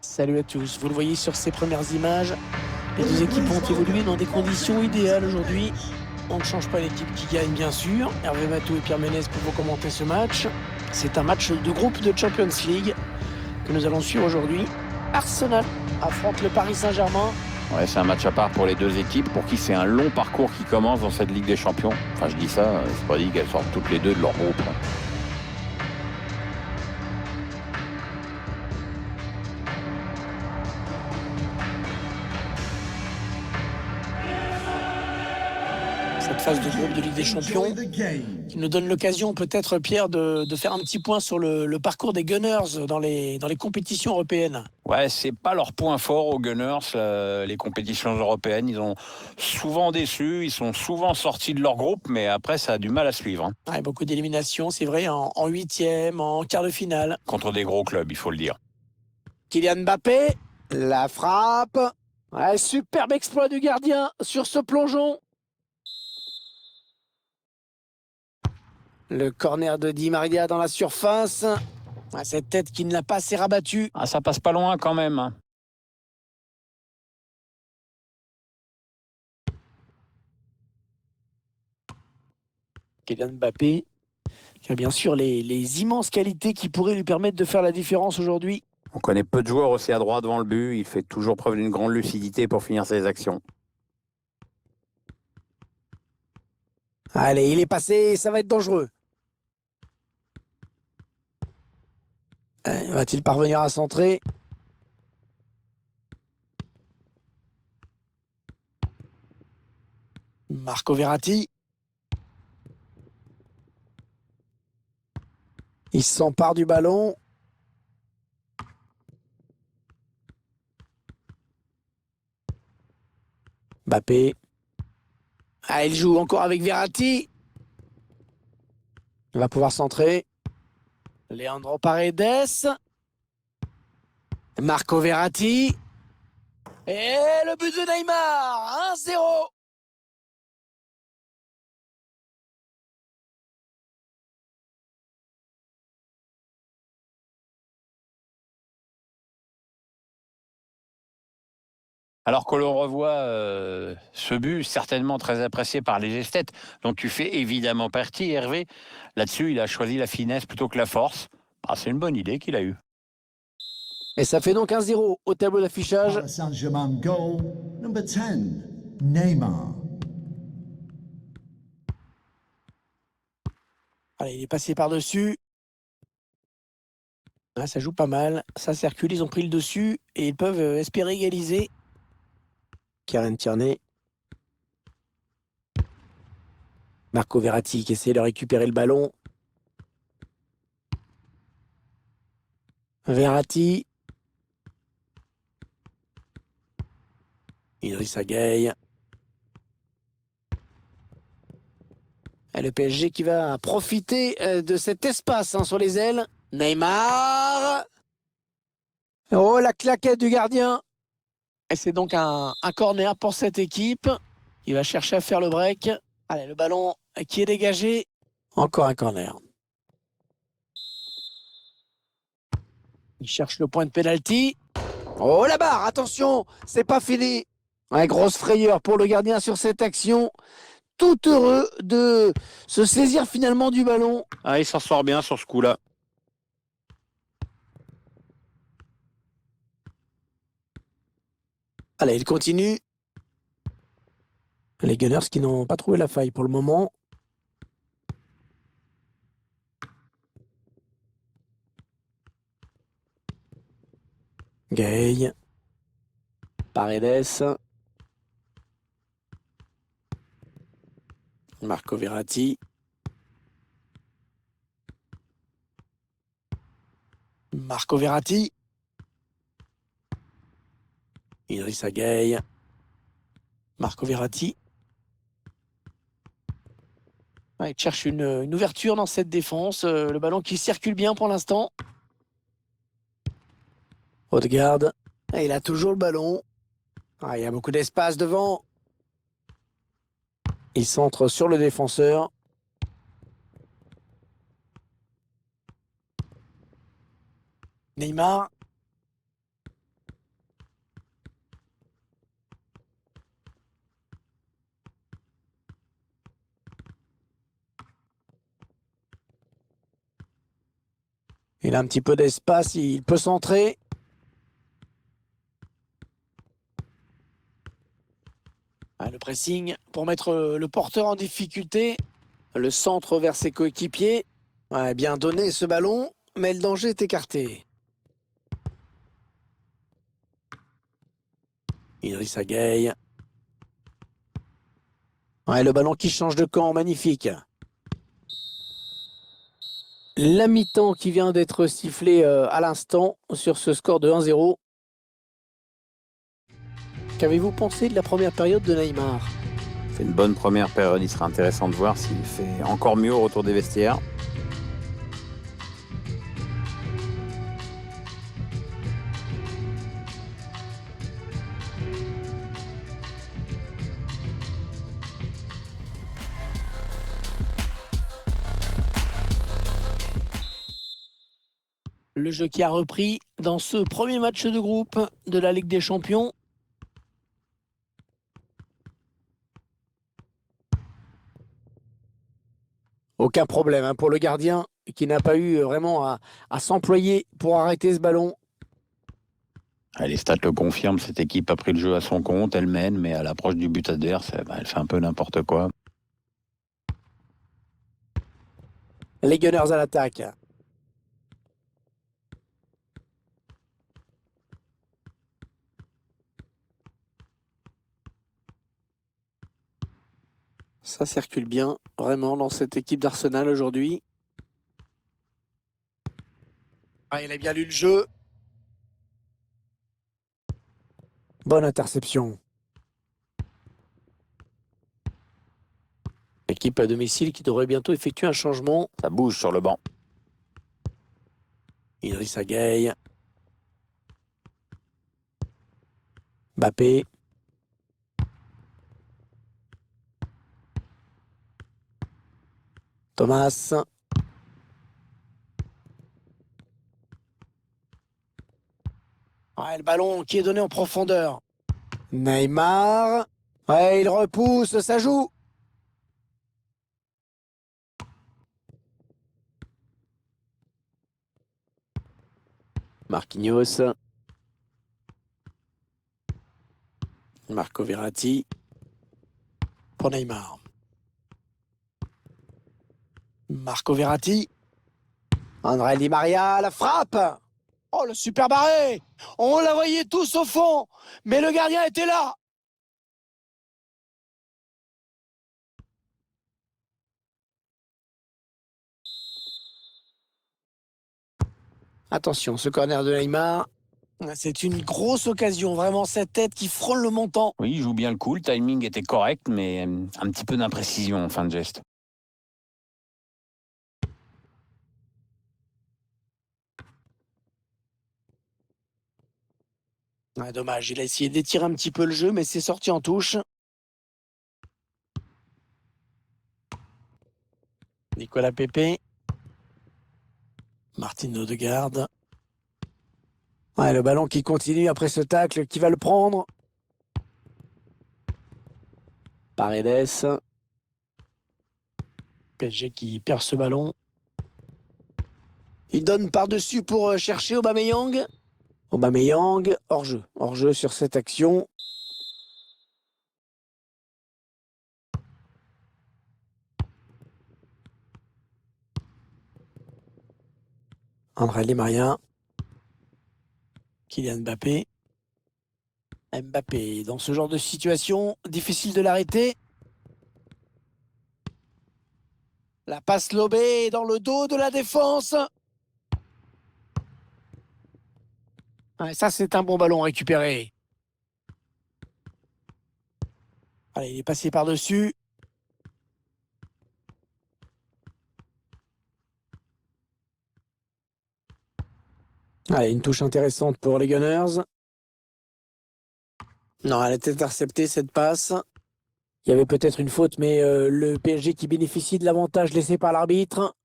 Salut à tous, vous le voyez sur ces premières images, les deux équipes ont évolué dans des conditions idéales aujourd'hui. On ne change pas l'équipe qui gagne bien sûr. Hervé Matou et Pierre Ménez pour vous commenter ce match. C'est un match de groupe de Champions League que nous allons suivre aujourd'hui. Arsenal affronte le Paris Saint-Germain. Ouais, c'est un match à part pour les deux équipes, pour qui c'est un long parcours qui commence dans cette Ligue des Champions. Enfin, je dis ça, c'est pas dit qu'elles sortent toutes les deux de leur groupe. Cette phase de groupe de Ligue des Champions qui nous donne l'occasion peut-être, Pierre, de faire un petit point sur le parcours des Gunners dans les compétitions européennes. Ouais, c'est pas leur point fort aux Gunners, les compétitions européennes. Ils ont souvent déçu, ils sont souvent sortis de leur groupe, mais après, ça a du mal à suivre. Ouais, beaucoup d'éliminations, c'est vrai, en huitième, en quart de finale. Contre des gros clubs, il faut le dire. Kylian Mbappé, la frappe. Ouais, superbe exploit du gardien sur ce plongeon. Le corner de Di Maria dans la surface. Ouais, cette tête qui ne l'a pas assez rabattu. Ah, ça passe pas loin quand même. Kylian Mbappé, qui a bien sûr les immenses qualités qui pourraient lui permettre de faire la différence aujourd'hui. On connaît peu de joueurs aussi à droit devant le but. Il fait toujours preuve d'une grande lucidité pour finir ses actions. Allez, il est passé, ça va être dangereux. Va-t-il parvenir à centrer? Marco Verratti. Il s'empare du ballon. Mbappé. Ah, il joue encore avec Verratti. Il va pouvoir centrer. Leandro Paredes. Marco Verratti. Et le but de Neymar. 1-0. Alors que l'on revoit ce but, certainement très apprécié par les esthètes, dont tu fais évidemment partie, Hervé. Là-dessus, il a choisi la finesse plutôt que la force. Ah, c'est une bonne idée qu'il a eue. Et ça fait donc 1-0 au tableau d'affichage. Paris Saint-Germain goal number 10, Neymar. Allez, il est passé par-dessus. Ah, ça joue pas mal. Ça circule, ils ont pris le dessus et ils peuvent espérer égaliser. Kieran Tierney. Marco Verratti qui essaie de récupérer le ballon. Verratti. Idrissa Gueye. Et le PSG qui va profiter de cet espace sur les ailes. Neymar. Oh, la claquette du gardien. Et c'est donc un corner pour cette équipe qui va chercher à faire le break. Allez, le ballon qui est dégagé. Encore un corner. Il cherche le point de pénalty. Oh, la barre, attention, c'est pas fini. Ouais, grosse frayeur pour le gardien sur cette action. Tout heureux de se saisir finalement du ballon. Ah, il s'en sort bien sur ce coup-là. Allez, il continue. Les Gunners qui n'ont pas trouvé la faille pour le moment. Gay. Paredes. Marco Verratti. Marco Verratti. Idrissa Gueye. Marco Verratti. Ouais, il cherche une ouverture dans cette défense. Le ballon qui circule bien pour l'instant. Odegaard. Et il a toujours le ballon. Ah, il y a beaucoup d'espace devant. Il centre sur le défenseur. Neymar. Il a un petit peu d'espace, il peut centrer. Le pressing pour mettre le porteur en difficulté. Le centre vers ses coéquipiers. Ouais, bien donné ce ballon, mais le danger est écarté. Idrissa Gueye. Ouais, le ballon qui change de camp, magnifique. La mi-temps qui vient d'être sifflée à l'instant sur ce score de 1-0. Qu'avez-vous pensé de la première période de Neymar? C'est une bonne première période. Il sera intéressant de voir s'il fait encore mieux au retour des vestiaires. Le jeu qui a repris dans ce premier match de groupe de la Ligue des Champions. Aucun problème hein, pour le gardien qui n'a pas eu vraiment à s'employer pour arrêter ce ballon. Les stats le confirment, cette équipe a pris le jeu à son compte, elle mène, mais à l'approche du but adverse, elle fait un peu n'importe quoi. Les Gunners à l'attaque. Ça circule bien, vraiment, dans cette équipe d'Arsenal aujourd'hui. Il a bien lu le jeu. Bonne interception. Équipe à domicile qui devrait bientôt effectuer un changement. Ça bouge sur le banc. Idrissa Gueye. Mbappé. Thomas. Le ballon qui est donné en profondeur. Neymar. Il repousse, ça joue. Marquinhos. Marco Verratti. Pour Neymar. Marco Verratti. André Di Maria, la frappe. Oh, le super barré. On la voyait tous au fond, mais le gardien était là. Attention, ce corner de Neymar, c'est une grosse occasion, vraiment cette tête qui frôle le montant. Oui, il joue bien le coup, le timing était correct, mais un petit peu d'imprécision en fin de geste. Dommage, il a essayé d'étirer un petit peu le jeu, mais c'est sorti en touche. Nicolas Pepe. Martin Odegaard. Le ballon qui continue après ce tacle, qui va le prendre. Paredes. PSG qui perd ce ballon. Il donne par-dessus pour chercher Aubameyang. Aubameyang, hors-jeu. Hors-jeu sur cette action. André Di Maria. Kylian Mbappé. Mbappé, dans ce genre de situation, difficile de l'arrêter. La passe lobée dans le dos de la défense. Ça, c'est un bon ballon récupéré. Allez, il est passé par-dessus. Allez, une touche intéressante pour les Gunners. Non, elle a été interceptée, cette passe. Il y avait peut-être une faute, mais le PSG qui bénéficie de l'avantage laissé par l'arbitre.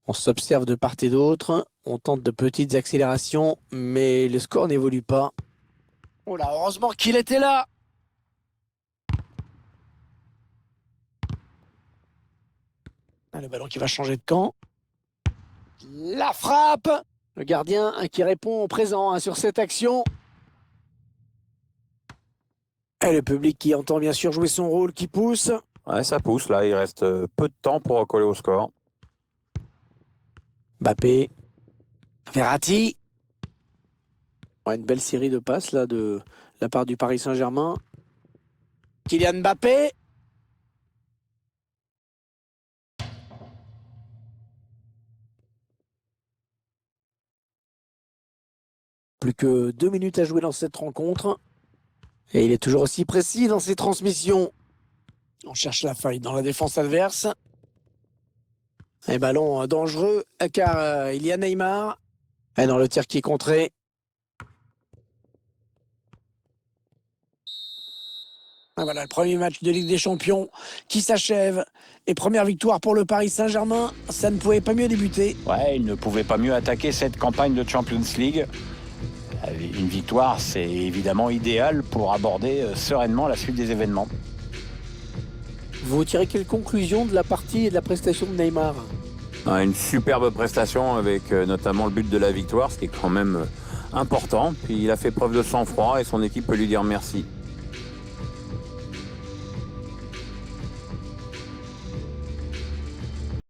On s'observe de part et d'autre. On tente de petites accélérations, mais le score n'évolue pas. Oh là, heureusement qu'il était là. Le ballon qui va changer de camp. La frappe. Le gardien qui répond présent sur cette action. Et le public qui entend bien sûr jouer son rôle, qui pousse. Ouais, ça pousse là, il reste peu de temps pour recoller au score. Mbappé. Verratti. Ouais, une belle série de passes là de la part du Paris Saint-Germain. Kylian Mbappé. Plus que 2 minutes à jouer dans cette rencontre. Et il est toujours aussi précis dans ses transmissions. On cherche la faille dans la défense adverse. Un ballon dangereux car il y a Neymar. Et dans le tir qui est contré. Et voilà le premier match de Ligue des Champions qui s'achève. Et première victoire pour le Paris Saint-Germain. Ça ne pouvait pas mieux débuter. Ouais, il ne pouvait pas mieux attaquer cette campagne de Champions League. Une victoire, c'est évidemment idéal pour aborder sereinement la suite des événements. Vous tirez quelle conclusion de la partie et de la prestation de Neymar? Une superbe prestation avec notamment le but de la victoire, ce qui est quand même important. Puis il a fait preuve de sang-froid et son équipe peut lui dire merci.